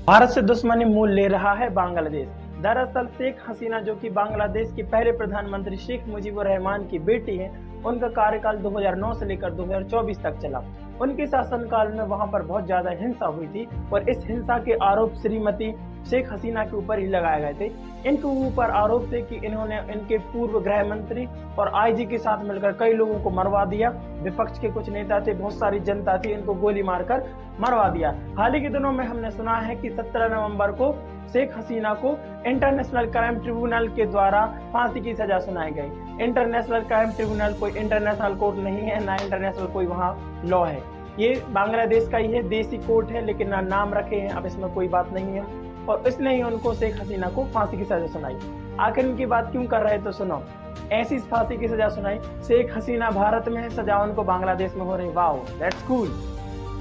भारत से दुश्मनी मोल ले रहा है बांग्लादेश। दरअसल शेख हसीना, जो कि बांग्लादेश की पहले प्रधानमंत्री शेख मुजीबुर रहमान की बेटी हैं, उनका कार्यकाल 2009 से लेकर 2024 तक चला। उनके शासनकाल में वहां पर बहुत ज्यादा हिंसा हुई थी और इस हिंसा के आरोप श्रीमती शेख हसीना के ऊपर ही लगाए गए थे। इनके ऊपर आरोप थे कि इन्होंने इनके पूर्व गृह मंत्री और आईजी के साथ मिलकर कई लोगों को मरवा दिया। विपक्ष के कुछ नेता थे, बहुत सारी जनता थी, इनको गोली मारकर मरवा दिया। हाल ही के दिनों में हमने सुना है कि 17 नवंबर को शेख हसीना को इंटरनेशनल क्राइम ट्रिब्यूनल के द्वारा फांसी की सजा सुनाई गई। इंटरनेशनल क्राइम ट्रिब्यूनल कोई इंटरनेशनल कोर्ट नहीं है, ना इंटरनेशनल कोई वहाँ लॉ है। ये बांग्लादेश का ही है, देसी कोर्ट है, लेकिन ना नाम रखे हैं, अब इसमें कोई बात नहीं है। और इसने ही उनको शेख हसीना को फांसी की सजा सुनाई। आखिर इनकी बात क्यों कर रहे तो सुनो। ऐसी फांसी की सजा सुनाई, शेख हसीना भारत में है, सजा उनको बांग्लादेश में हो रही। Wow, that's cool.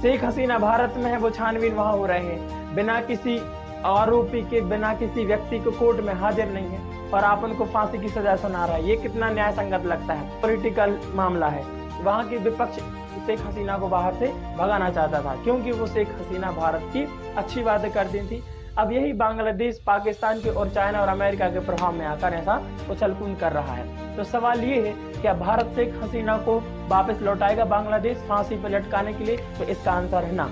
Sheikh Hasina Bharat में है, वो छानबीन वहां हो रहे हैं, बिना किसी आरोपी के, बिना किसी व्यक्ति को कोर्ट में हाजिर नहीं है और आप उनको फांसी की सजा सुना रहा है। ये कितना न्याय संगत लगता है। पॉलिटिकल मामला है। वहां की विपक्ष शेख हसीना को बाहर से भगाना चाहता था, क्योंकि वो शेख हसीना भारत की अच्छी बातें करती थी। अब यही बांग्लादेश पाकिस्तान के और चाइना और अमेरिका के प्रभाव में आकर ऐसा उछल-कूद कर रहा है। तो सवाल ये है, क्या भारत शेख हसीना को वापस लौटाएगा बांग्लादेश फांसी पर लटकाने के लिए? तो इसका आंसर है ना।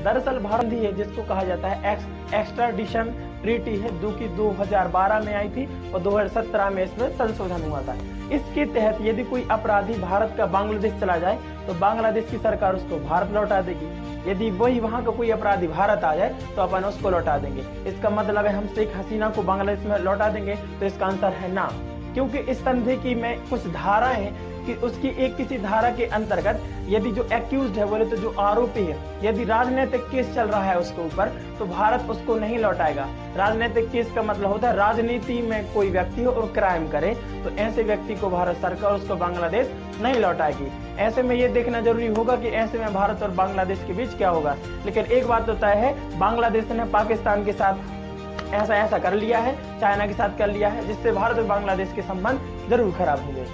दरअसल भारत ही है जिसको कहा जाता है एक्स्ट्राडिशन ट्रीटी है, जो कि 2012 में आई थी और 2017 में इसमें संशोधन हुआ था। इसके तहत यदि कोई अपराधी भारत का बांग्लादेश चला जाए तो बांग्लादेश की सरकार उसको भारत लौटा देगी। यदि वही वहां का कोई अपराधी भारत आ जाए तो अपन उसको लौटा देंगे। इसका मतलब है हम शेख हसीना को बांग्लादेश में लौटा देंगे? तो इसका आंसर है ना, क्योंकि इस संधि की में कुछ धारा है कि उसकी एक किसी धारा के अंतर्गत यदि जो एक्यूज्ड है, बोले तो जो आरोपी है, यदि राजनीतिक केस चल रहा है उसके ऊपर, तो भारत उसको नहीं लौटाएगा। राजनीतिक केस का मतलब होता है राजनीति में कोई व्यक्ति हो और क्राइम करे, तो ऐसे व्यक्ति को भारत सरकार उसको बांग्लादेश नहीं लौटाएगी। ऐसे में ये देखना जरूरी होगा कि ऐसे में भारत और बांग्लादेश के बीच क्या होगा। लेकिन एक बात तो तय है, बांग्लादेश ने पाकिस्तान के साथ ऐसा कर लिया है, चाइना के साथ कर लिया है, जिससे भारत और बांग्लादेश के संबंध जरूर खराब हो गए।